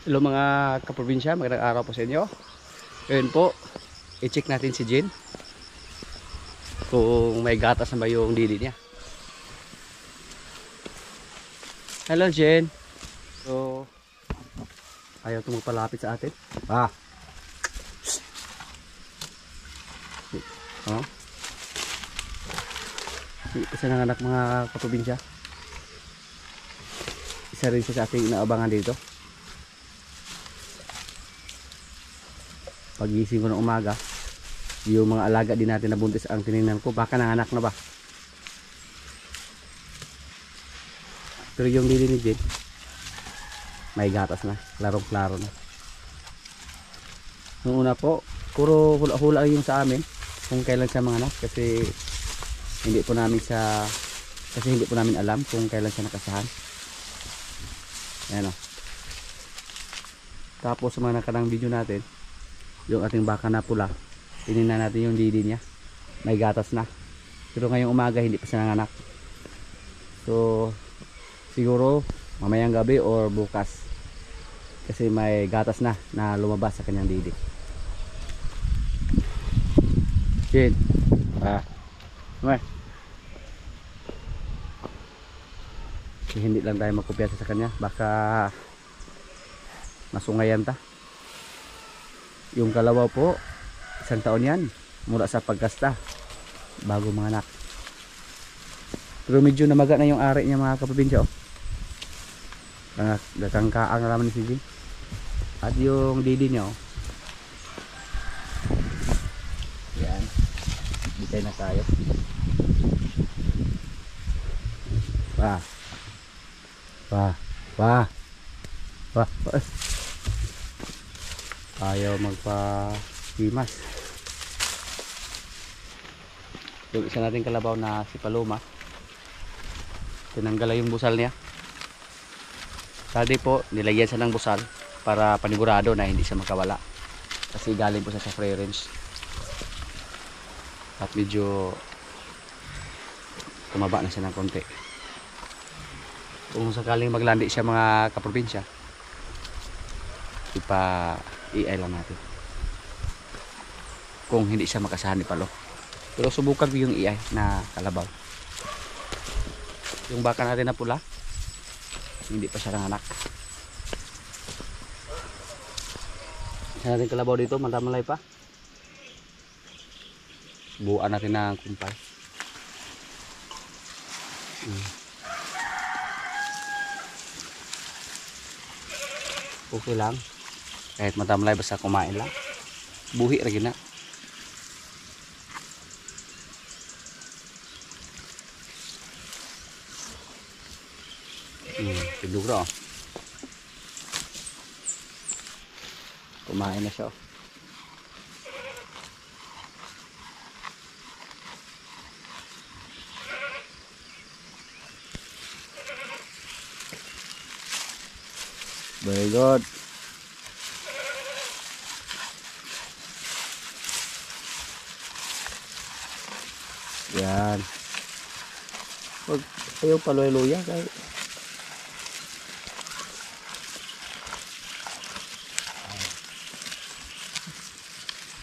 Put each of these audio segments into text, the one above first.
Hello mga kaprobinsya, magandang araw po sa inyo. Ngayon po, i-check natin si Jen kung may gatas na ba yung didi niya. Hello Jen. So, ayaw ito magpalapit sa atin. Oh. Isa ng anak mga kaprobinsya. Isa rin siya sa ating inaabangan dito. Pagising ko ng umaga, yung mga alaga din natin na buntis ang tinignan ko, baka nanganak na ba. Pero yung dili ni Jen, may gatas na, klarong-klaro na. Noong una po, puro hula-hula yung sa amin kung kailan siya manganak, kasi hindi po namin alam kung kailan siya nakasahan. Ayan o. Tapos sa mga nakarang video natin, yung ating baka na pula, tinignan natin yung didi niya, may gatas na. Pero ngayong umaga hindi pa siya nanganak. So siguro mamayang gabi or bukas, kasi may gatas na lumabas sa kanyang didi. Jen, hindi lang tayo magkumpiyansa sa kanya, baka masungayan ta. Yung kalabaw po, 1 taon yan mula sa pagkasta bago manganak. Pero medyo namaga na yung ari niya mga kaprobinsya. Nakangkaang na naman si Jen. At yung didi niya, yan, bitay na tayo. Ayaw magpa-himas. Yung isa nating kalabaw na si Paloma, tinanggal yung busal niya. Tadi po nilagyan siya ng busal para panigurado na hindi siya makawala, kasi galing po siya sa free range at medyo tumaba na siya ng konti. Kung sakaling maglandi siya mga kaprobinsya, ipa-iay lang natin kung hindi siya makasahan ni Palo. Pero subukan ko yung iay na kalabaw. Yung baka natin na pula, hindi pa siya nanganak. Isa natin kalabaw dito, mantamalay pa. Buuan natin ng kumpay. Okay lang, kahit matamlay basta kumain lang, buhi lagi na. Siguro kumain na siya. Very good. Yan. Huwag ayaw paluya-luya kahit.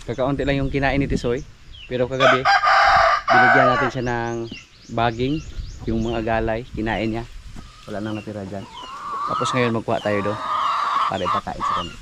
Kakaunti lang yung kinain ni Tisoy, pero kagabi binigyan natin siya ng baging, yung mga galay, kinain niya. Wala nang natira dyan. Tapos ngayon magkuha tayo doon para ipakain sa kanya.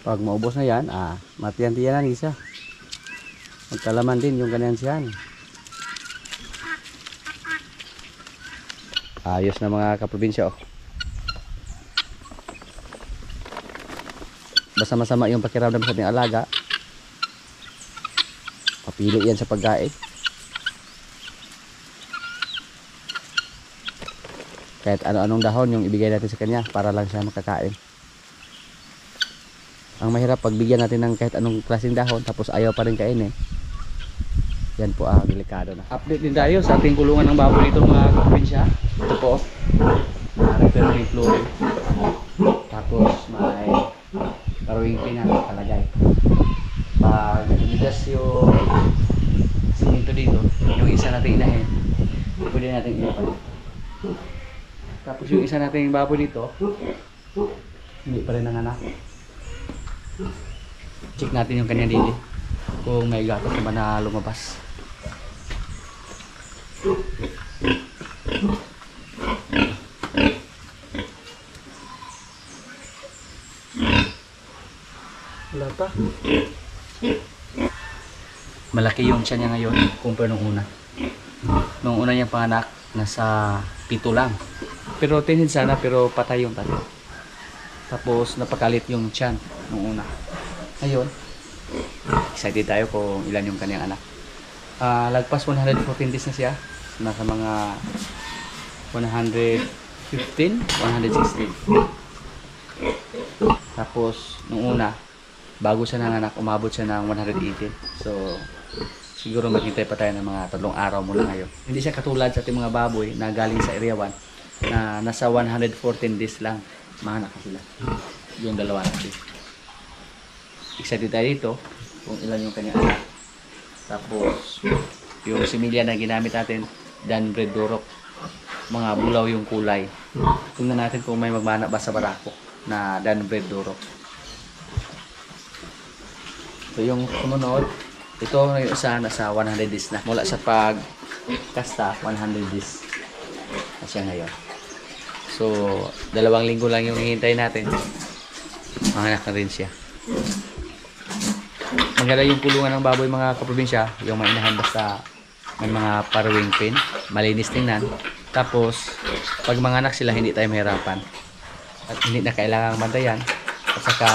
Pag maubos na yan, matiyan-tiyan na siya. Magkalaman din yung kanyang siyan. Ayos na mga kaprobinsya, oh. Basta masama yung pakiramdam sa ating alaga, papili yan sa pagkain. Kahit ano-anong dahon yung ibigay natin sa kanya para lang siya makakain. Ang mahirap pagbigyan natin ng kahit anong klaseng dahon tapos ayaw pa rin kainin. Yan po delikado na. Update din tayo sa ating kulungan ng baboy dito mga kaprobinsya. Ito po, referring fluid. Tapos may paruwing pin na nakalagay. Pag bigas yung siminto dito, yung isa natin inahin, pwede natin ilipat. Tapos yung isa nating baboy dito, hindi pa rin nanganak. Check natin yung kanyang dili kung may gatas naman na lumabas. Wala pa. Malaki yung tiyan niya ngayon kumpara nung una. Nung una niyang panganak, nasa 7 lang. Pero tinhin sana, pero patay yung tatlo. Tapos napakalit yung tiyan nung una. Ngayon, excited tayo kung ilan yung kanyang anak. Lagpas 114 days na siya. Nasa mga 115, 116. Tapos nung una, bago siya nanganak, umabot siya ng 118. So siguro maghintay pa tayo ng mga 3 araw mula ngayon. Hindi siya katulad sa ating mga baboy na galing sa Area 1 na nasa 114 days lang manganak sila. Yung dalawa natin. Excited tayo dito kung ilan yung kanyang anak. Tapos yung similya na ginamit natin, Danbred Duroc, mga bulaw yung kulay. Tingnan natin kung may magmana ba sa barako na Danbred Duroc. So yung sumunod, ito yung isa nasa 100 days na. Mula sa pagkasta, 100 days na siya ngayon. So 2 linggo lang yung hihintay natin. Manganak na rin siya. Maganda yung kulungan ng baboy mga kaprobinsya, yung mainahan basta may mga paruwing pin, malinis tingnan. Tapos pag manganak sila hindi tayo mahirapan. At hindi na kailangang bantayan. At saka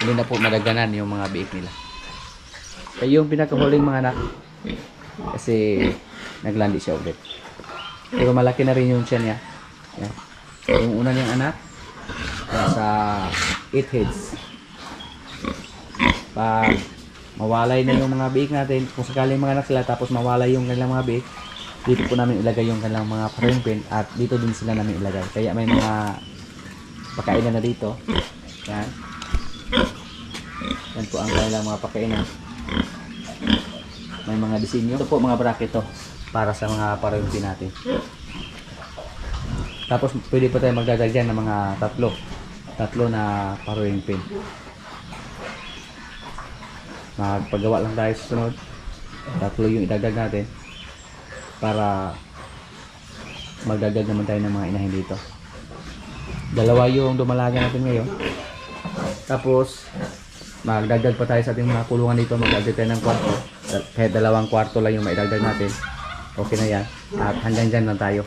hindi na po madaganan yung mga biik nila. Kaya yung pinakahuling mga anak kasi naglandi siya ulit. Pero malaki na rin yung tiyan niya. Yan. Yung una niyang anak nasa 8 heads. Pag mawalay na yung mga biik natin, kung sakaling mga anak sila tapos mawalay yung kanilang mga biik, dito po namin ilagay yung kanilang mga paruwing at dito din sila namin ilagay. Kaya may mga pakainan na dito. Yan. Yan po ang kanilang mga pakainan. May mga disenyo. Ito po mga bracket to para sa mga paruwing natin. Tapos pwede pa tayo magdadagyan ng mga tatlo na paruwing pin. Magpagawa lang tayo sa sunod. 3 yung idagdag natin para magdagdag naman tayo ng mga inahin dito. 2 yung dumalaga natin ngayon. Tapos magdagdag pa tayo sa ating mga kulungan dito. Magdagdag tayo ng kwarto. Kahit 2 kwarto lang yung maidagdag natin, okay na yan. At hanggang dyan lang tayo.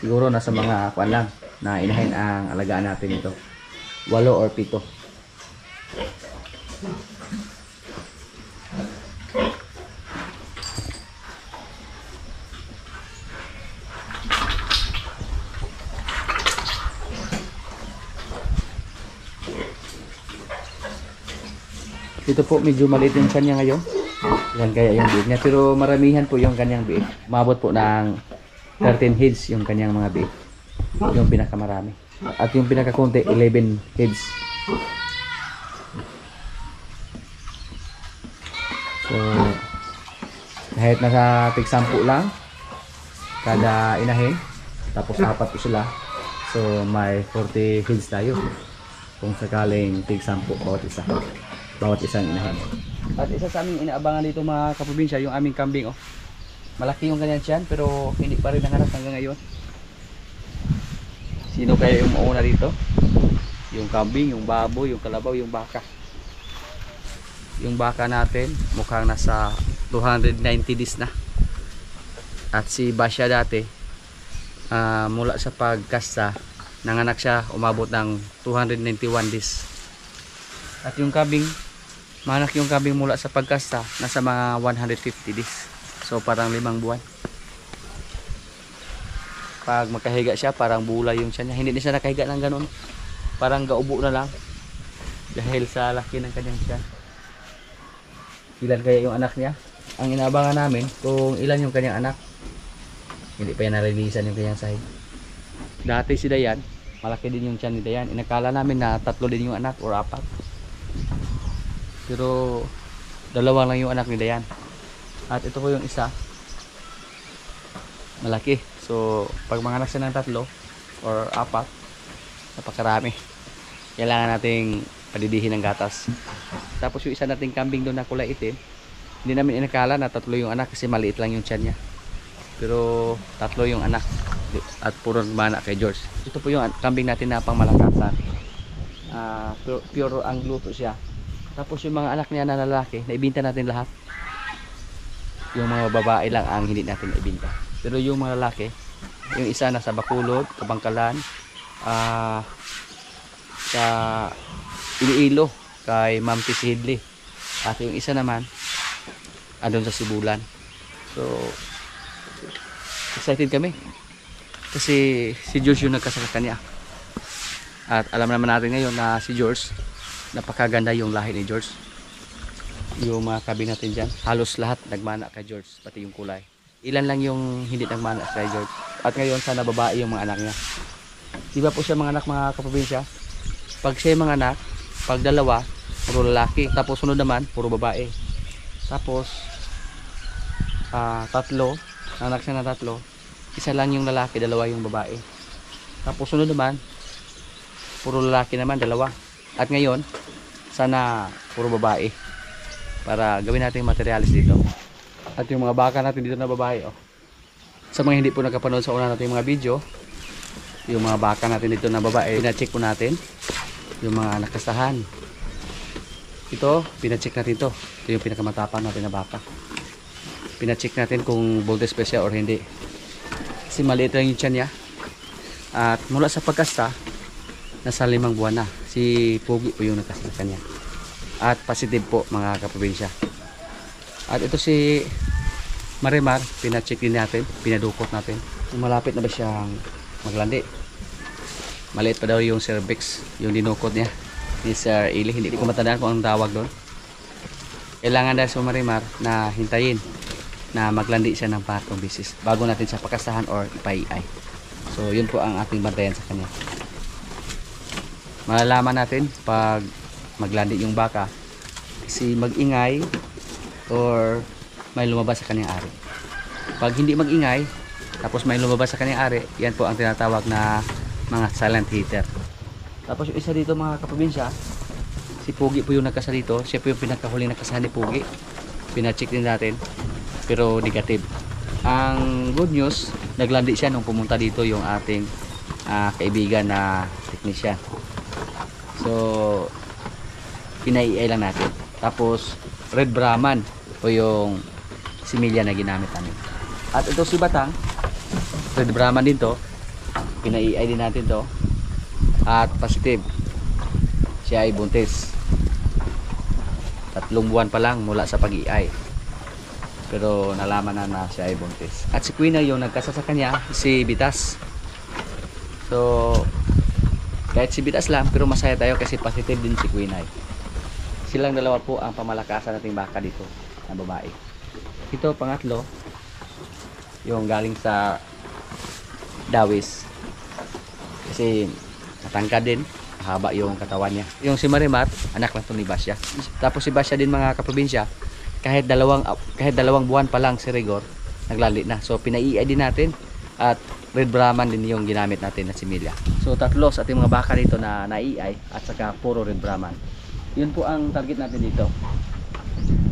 Siguro nasa mga kuan lang na inahin ang alagaan natin ito. 8 or 7. Ito po medyo maliit yung kanya ngayon. Yan kaya yung biik niya. Pero maramihan po yung kanyang biik. Umabot po ng 13 heads yung kanyang mga biik. Yung pinakamarami. At yung pinakakunti 11 heads. So kahit nasa tig 10 lang kada inahin. Tapos 4 po sila. So may 40 heads tayo. Kung sakaling tig 10 bawat isa. Bawat isang inahin. At isa sa aming inaabangan dito mga kaprobinsya, yung aming kambing. Oh. Malaki yung kanyang tiyan pero hindi pa rin nanganak hanggang ngayon. Sino kaya yung mauna dito? Yung kambing, yung baboy, yung kalabaw, yung baka. Yung baka natin mukhang nasa 290 days na. At si Basya dati mula sa pagkasta, nanganak siya, umabot ng 291 days. At yung kambing, manak yung kambing mula sa pagkasta, nasa mga 150 days. So parang 5 buwan. Pag makahiga siya, parang bulay yung siya niya. Hindi na siya nakahiga ng ganun. Parang gaubo na lang. Dahil sa laki ng kanyang siya. Ilan kaya yung anak niya? Ang inaabangan namin kung ilan yung kanyang anak. Hindi pa yan narilisan yung kanyang sahig. Dati si Dayan, malaki din yung tiyan ni Dayan. Inakala namin na 3 din yung anak or 4. Pero 2 lang yung anak ni Dayan. At ito po yung isa. Malaki. So pag manganak siya ng 3 or 4, napakarami. Kailangan nating padidihin ng gatas. Tapos yung isa nating kambing doon na kulay itim, hindi namin inakala na 3 yung anak kasi maliit lang yung tiyan niya. Pero 3 yung anak. At puro mana kay George. Ito po yung kambing natin na pang malakasan. Pure Anglo po siya. Tapos yung mga anak niya na lalaki, naibinta natin lahat. Yung mga babae lang ang hindi natin naibinta. Pero yung mga lalaki, yung isa nasa Bacolod, Kabangkalan, sa Iloilo kay Ma'am Tisi Hidley. At yung isa naman andun sa Sibulan. So excited kami kasi si George yung nagkasaka kanya. At alam naman natin ngayon na si George, napakaganda yung lahi ni George. Yung mga kambing natin dyan, halos lahat nagmana kay George, pati yung kulay. Ilan lang yung hindi nagmana kay George. At ngayon sana babae yung mga anak niya. Diba po siya mga anak, mga kaprobinsya? Pag siya mga anak, pag 2, puro lalaki. Tapos sunod naman, puro babae. Tapos 3, anak siya na 3. Isa lang yung lalaki, 2 yung babae. Tapos sunod naman, puro lalaki naman, 2. At ngayon, sana puro babae. Para gawin natin materialis dito. At yung mga baka natin dito na babae, oh. Sa mga hindi po nakapanood sa una natin mga video, yung mga baka natin dito na babae, pina-check po natin yung mga nakasahan. Ito, pina-check natin to. Ito yung pinakamatapang natin na baka. Pina-check natin kung voltage pa siya or hindi. Kasi maliit lang yung tiyan niya. At mula sa pagkasta, nasa 5 buwan na. Si Pugi po yung nagkasta kanya. At positive po mga kaprobinsya. At ito si Marimar, pina-check din natin, pinadukot natin. Malapit na ba siyang maglandi? Maliit pa daw yung cervix, yung dinukot niya ni Sir Eli. Hindi ko matandaan kung anong tawag doon. Kailangan dahil sa Marimar na hintayin na maglandi siya ng 4 bisis bago natin siya pakasahan or ipaiay. So yun po ang ating bantayan sa kanya. Malalaman natin pag maglandi yung baka kasi mag-ingay or may lumabas sa kanyang ari. Pag hindi mag-ingay tapos may lumabas sa kanyang ari, yan po ang tinatawag na mga silent hitter. Tapos yung isa dito mga kaprobinsya, si Pugi po yung nagkasa dito. Siya po yung pinakahuling nagkasahan ni Pugi. Pina-check din natin pero negative. Ang good news, naglandi siya nung pumunta dito yung ating kaibigan na technician. So pinaiay lang natin. Tapos Red Brahman po yung similya na ginamit namin. At ito si Batang, Red Brahman din to. Pinaiay din natin to. At positive. Siya ay buntis. 3 buwan pa lang mula sa pag-iay. Pero nalaman na siya ay buntis. At si Queen yung nagkasa sa kanya, si Bitas. So kahit si Bitas lang, pero masaya tayo kasi positive din si Queen. Silang 2 po ang pamalakasan nating baka dito na babae. Ito pangatlo, yung galing sa Dawis. Kasi matangkad din, haba yung katawan niya. Yung si Marimar, anak lang to ni Basya. Tapos si Basya din mga kaprobinsya, kahit 2 buwan pa lang si Rigor, naglali na. So pinaiay din natin at Red Brahman din yung ginamit natin na similya. So 3 sa ating mga baka dito na naiay at saka puro Red Brahman. Yun po ang target natin dito.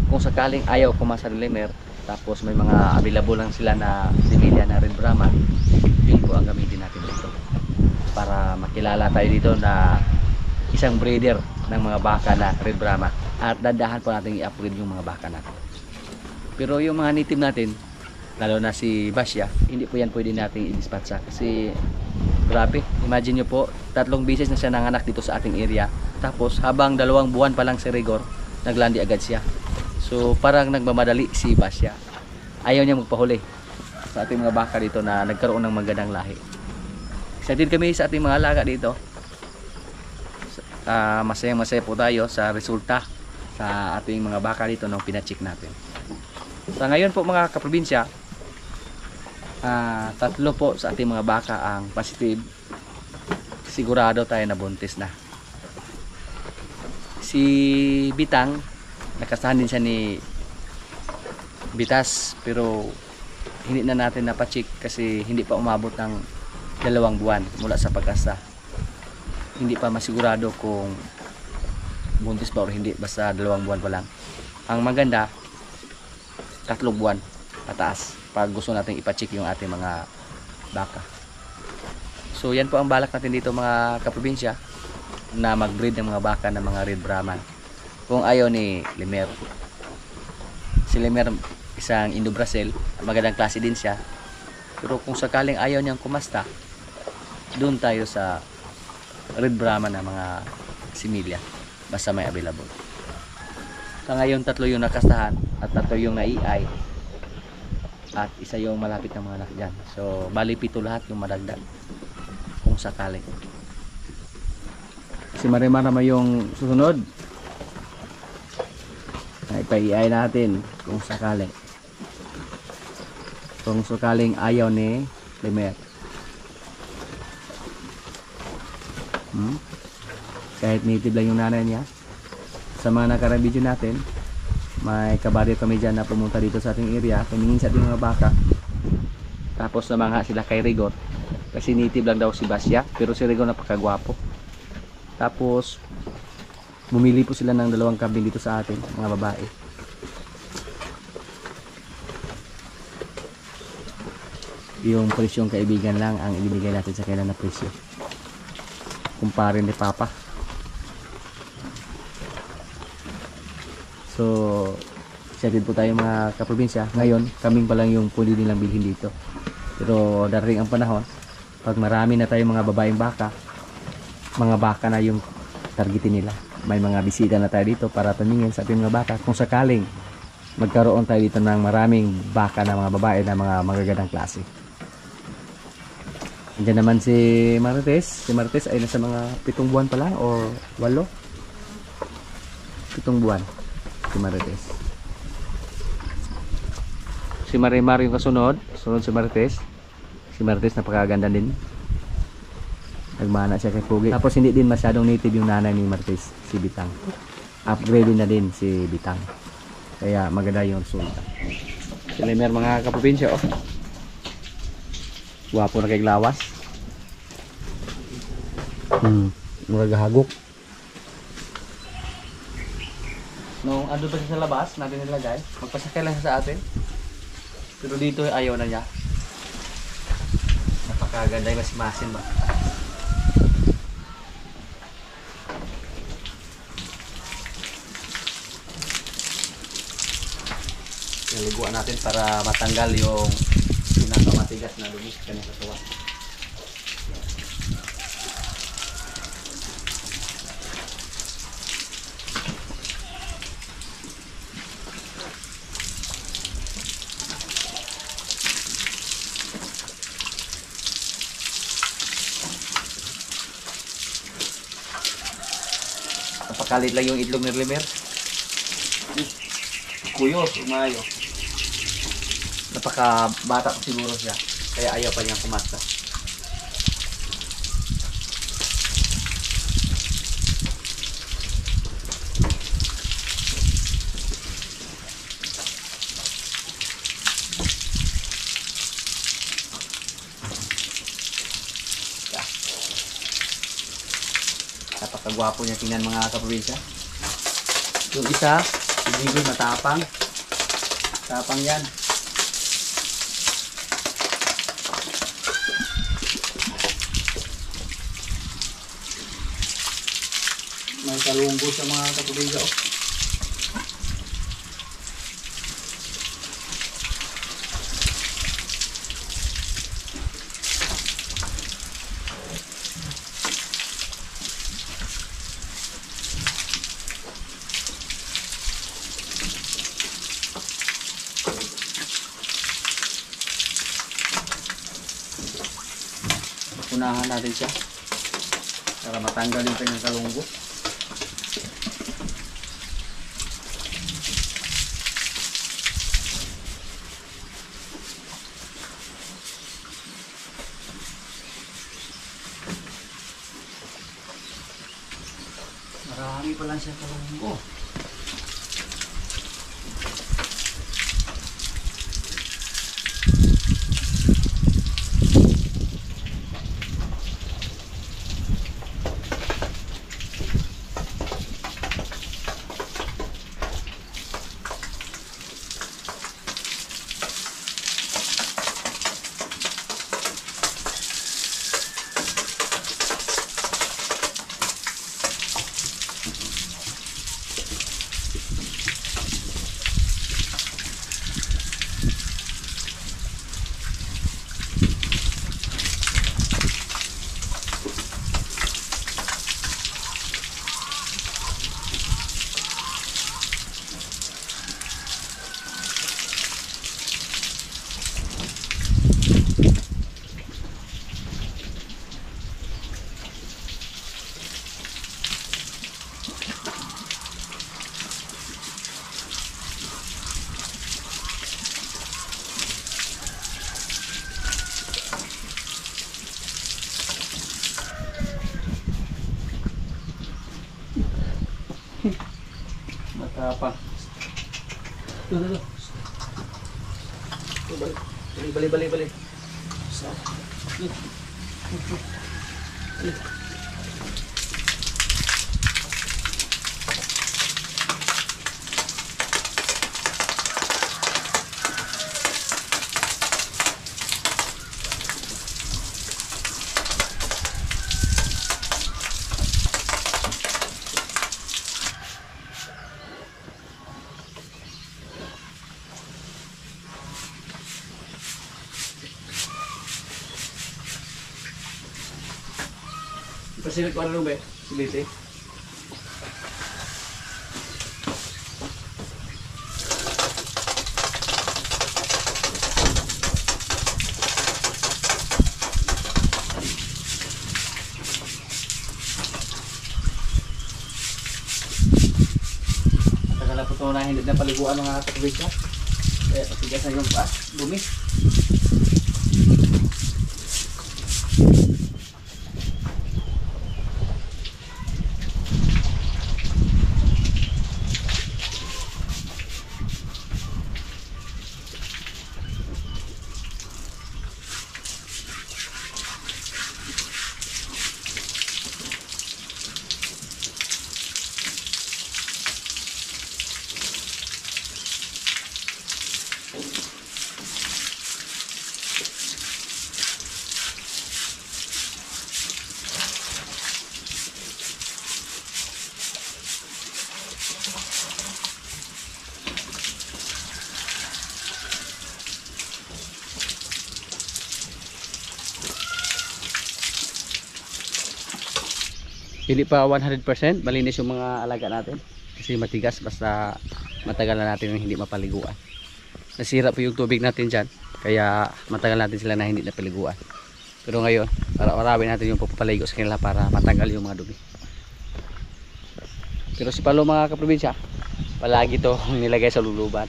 Kung sakaling ayaw pumasa ng limer, tapos may mga available lang sila na similya na Red Brahman, yun po ang gamitin natin dito. Para makilala tayo dito na isang breeder ng mga baka na Red Brahma. At dadahan po natin i-upgrade yung mga baka natin. Pero yung mga native natin, lalo na si Basya, hindi po yan pwede natin i-dispatcha. Kasi grabe, imagine nyo po, 3 beses na siya nanganak dito sa ating area. Tapos habang 2 buwan pa lang si Rigor, naglandi agad siya. So parang nagmamadali si Basya. Ayaw niya magpahuli sa ating mga baka dito na nagkaroon ng magandang lahi. Excited kami sa ating mga alaga dito. Masayang-masaya po tayo sa resulta sa ating mga baka dito nung pinacheck natin. Sa ngayon po mga kaprobinsya, 3 po sa ating mga baka ang positive. Sigurado tayo na buntis na. Si Bitang, nakasahan din siya ni Bitas, pero hindi na natin napacheck kasi hindi pa umabot ng 2 buwan mula sa pag-asa. Hindi pa masigurado kung buntis ba o hindi, basta 2 buwan pa lang. Ang maganda, 3 buwan pataas pag gusto natin ipacheck yung ating mga baka. So yan po ang balak natin dito mga kaprobinsya, na mag-breed ng mga baka ng mga Red Brahman kung ayaw ni Lemer. Si Lemer isang Indo-Brazil, magandang klase din siya, pero kung sakaling ayaw niyang kumasta, doon tayo sa Red Brahman na mga similya, basta may available. Sa ngayon 3 yung nakastahan at 3 yung naiay at isa yung malapit ng mga anak dyan. So bali 7 lahat yung madagdag kung sakali. Si Marimar naman yung susunod, ipaiay natin kung sakali, kung sakaling ayaw ni Lemer. Kahit native lang yung nanay niya. Sa mga nakarang video natin, may kabaryo kami dyan na pumunta dito sa ating area, tumingin sa ating mga baka, tapos namangha sila kay Rigor kasi native lang daw si Basya, pero si Rigor napakagwapo. Tapos bumili po sila ng 2 kambing dito sa atin, mga babae. Yung presyong kaibigan lang ang ibigay natin sa kanila na presyo, kumpare ni Papa. So excited po tayo mga kaprobinsya. Ngayon kaming pa lang yung pwede nilang bilhin dito, pero darating ang panahon pag marami na tayo mga babaeng baka, mga baka na yung targetin nila. May mga bisita na tayo dito para tumingin sa ating mga baka kung sakaling magkaroon tayo dito ng maraming baka na mga babae na mga magagandang klase. Diyan naman si Marites. Si Marites ay nasa mga 7 buwan pa lang o 8. 7 buwan si Marites. Si Marimar yung kasunod. Sunod si Marites. Si Marites napakaganda din. Nagmana siya kay Pugi. Tapos hindi din masyadong native yung nanay ni Marites, si Bitang. Upgrade na din si Bitang. Kaya maganda yung resulta. Si Lemer mga kaprobinsya, oh. Guwapo na kay lawas. Murag hagok. Nung ando pa siya sa labas, natin nilagay. Magpasakay lang siya sa atin. Pero dito ayaw na niya. Napakaganda yung mas-masin ba. Naliguan natin para matanggal yung pinakamatigas na dumi sa kanyang katawan. Napakalit lang yung itlog ni Lemer. Kuyos, umayo. Napakabata pa siguro siya, kaya ayaw pa niyang kumasta. Napakagwapo niya tingnan mga kaprobinsya. Yung isa, hindi matapang. Tapang yan. May salunggo sa mga katubiga. Oh. Unahan natin siya para matanggal yung kanyang kalunggo. Marami pa lang siya kalunggo. Matapang. Tuh. Balik. So. Pasilip ko ano ba? Siliti. Matagal na po ito na hindi na paliguan mga katubig siya. Kaya patigas na yung paas, dumi. Hindi pa 100% malinis yung mga alaga natin kasi matigas basta matagal na natin hindi mapaliguan. Nasira po yung tubig natin dyan kaya matagal natin sila na hindi napaliguan. Pero ngayon araw-arawin natin yung papaligo sa kanila para matanggal yung mga dumi. Pero si Palo mga kaprobinsya palagi to nilagay sa luluban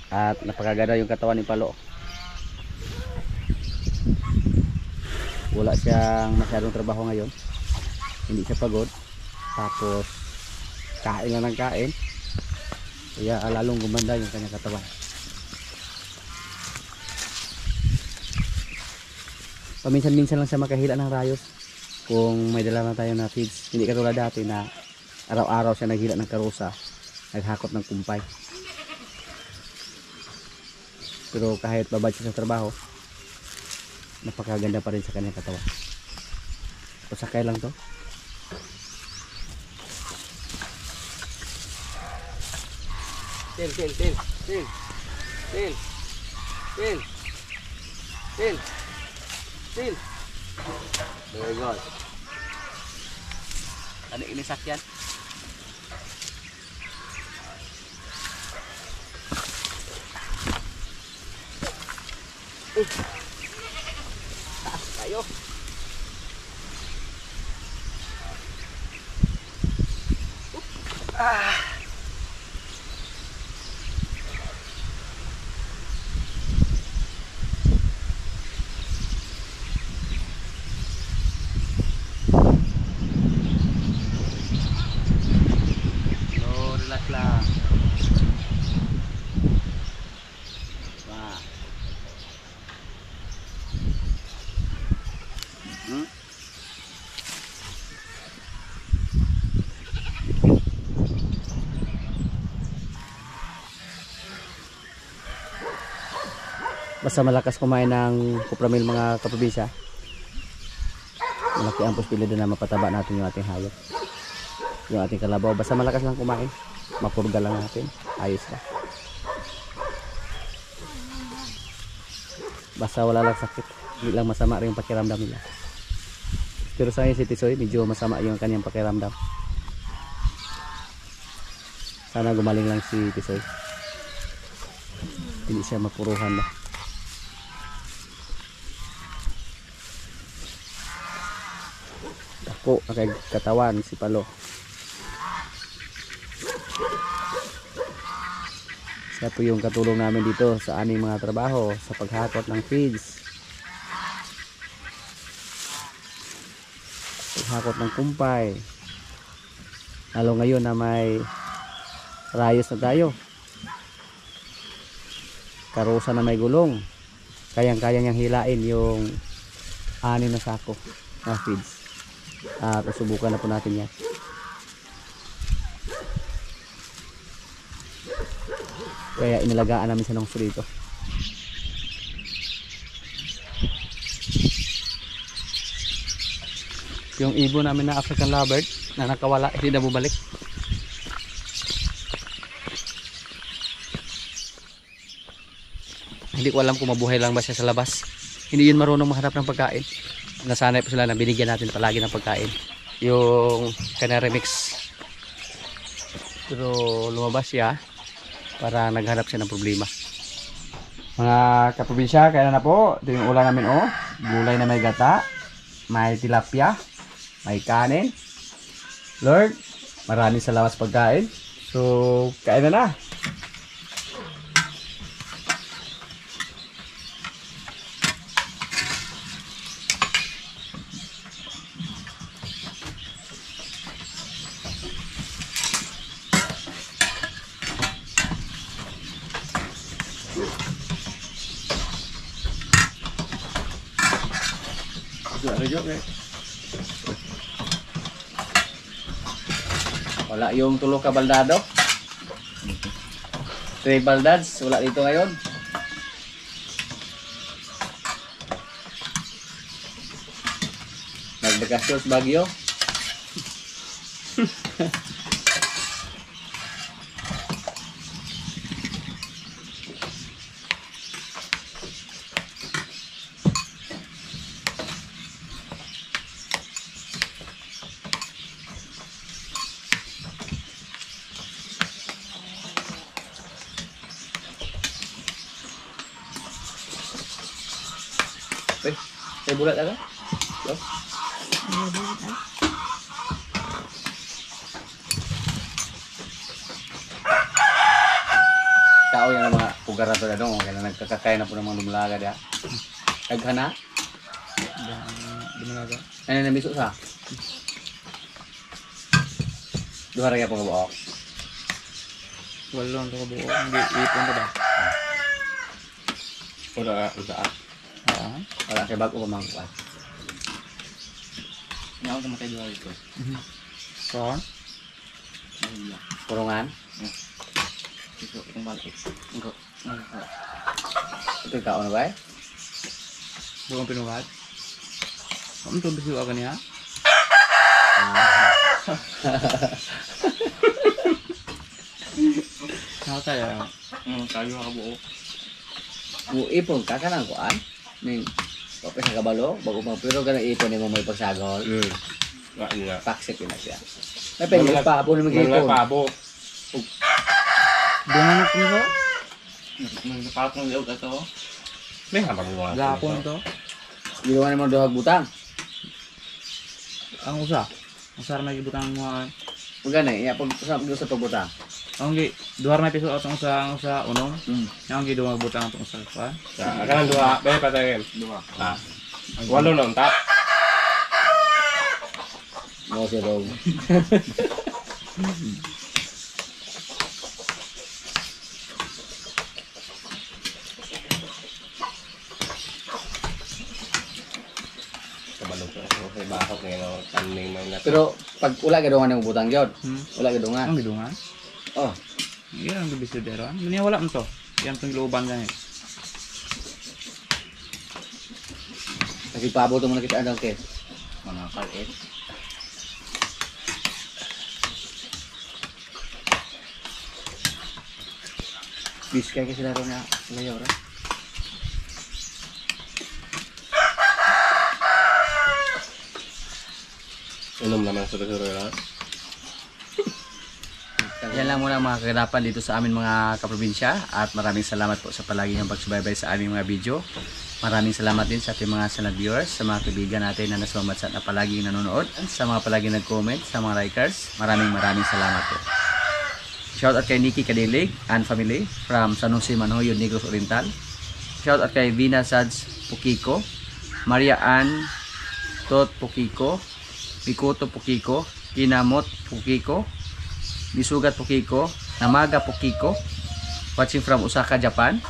at napakaganda yung katawan ni Palo. Wala siyang masyadong trabaho ngayon, hindi siya pagod, tapos kain lang ng kain, kaya lalong gumanda yung kanyang katawan. Paminsan-minsan lang siya makahila ng rayos kung may dala na tayo na feeds, hindi katulad dati na araw-araw siya naghila ng karusa, naghakot ng kumpay. Pero kahit babad siya sa trabaho, napakaganda pa rin sa kanyang katawan. Pasakay lang to. Tin, tin, tin. Tin. Tin. Tin. Tin. Tin. Very good. Ano ini sakyan? Tayo. Relax lang. Wah. Basta malakas kumain ng kupramil mga kaprobinsya, malaki ang posibilidad na mapataba natin yung ating hayop, yung ating kalabaw. Basta malakas lang kumain, mapurga lang natin, ayos na. Basta wala lang sakit, hindi lang masama rin yung pakiramdam nila. Pero sa si Tisoy, medyo masama yung kanyang pakiramdam. Sana gumaling lang si Tisoy, hindi siya mapuruhan na. Ako, nakakatawan si Palo. Siya po yung katulong namin dito sa aming mga trabaho, sa paghakot ng feeds, paghakot ng kumpay. Lalo ngayon na may rayos na tayo, karusa na may gulong, kayang-kaya niyang hilain yung 6 na sako na feeds. Susubukan na po natin yan. Kaya inalagaan namin siya ng dito. Yung ibon namin na African lovebird na nakawala, hindi na bumalik. Hindi ko alam kung mabuhay lang ba siya sa labas. Hindi yun marunong mahanap ng pagkain. Nasanay po sila na binigyan natin palagi ng pagkain, yung Canary Mix. Pero lumabas siya para naghanap siya ng problema. Mga kaprobinsya, kaya na po. Ito yung ulam namin, oh. Gulay na may gata, may tilapia, may kanin. Lord, maraming salamat sa pagkain. So, kain na na. Wala yung tulo ka baldado. 3 baldads wala dito ngayon. Nagbakasyon sa Baguio. May bulat ano? Yo. May bulat ah. Tao yan ang mga pugar na to na dong. Kaya nagkakakaya na po ng mga lumalaga diya. Naghana? Lumalaga. Ano na miso sa? Duha rin po kabuok. Walong ito kabuok. Hindi ipon ka ba? Wala ka. Wala kay bago ko mangkuan. Ni ako matay duha ito. Kon? Kurungan? Ito itong balik. Ito. Ito ikaw na ba? Bukan pinuhat. Kamu tuh bisi ka niya? Kaya, tayo ka buo. Ipon ka ka ng kuan. Ning kapag sa kabalo, bago mo pero ganang ipon ni mo may pagsagol. Nga nga. Paksip yun na siya. May pengis pa po na mag-ipon. pabo. Doon na po ito. Nagpapong liog ito. May habang mga. Gapon to. Ginawa naman dohag butang. Ang usa. Ang sar may gibutang mga. Kung gani, iya pag sa pagbutang. Ang gi duhar may piso atong sa unong. Hmm. Yang gi duha butang atong sa kuan. Akan dua. Bay patayin. Dua. Walo nun ta. Mo si Rog. Kabalog ko. Okay, bakok ngayon ang taning may natin. Pero pag wala gadungan ng butang gyud. Wala gadungan. Ang gidungan. Oh, Iya ang bisidero. Ano wala man to. Yan tong looban ganit. kasi pabo to mo nakita daw ke. Mga kalit. Biskay kasi laro na layo ra. Inom naman sa suro yan. Yan lang muna mga kaganapan dito sa amin mga kaprobinsya at maraming salamat po sa palagi niyong pagsubaybay sa aming mga video. Maraming salamat din sa ating mga sanad viewers, sa mga kaibigan natin na nasa mamatsa na palaging nanonood, sa mga palaging nag-comment, sa mga likers. Maraming salamat po. Shout out kay Nikki Kadilig and family from San Jose, Manoyo, Negros Oriental. Shout out kay Vina Sads Pukiko, Maria Ann Tot Pukiko, Mikoto Pukiko, Kinamot Pukiko, Misugat Pukiko, Namaga Pukiko, watching from Osaka, Japan.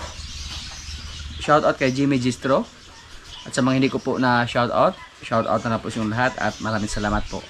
Shout out kay Jimmy Gistro. At sa mga hindi ko po na shout out na po sa inyong lahat at maraming salamat po.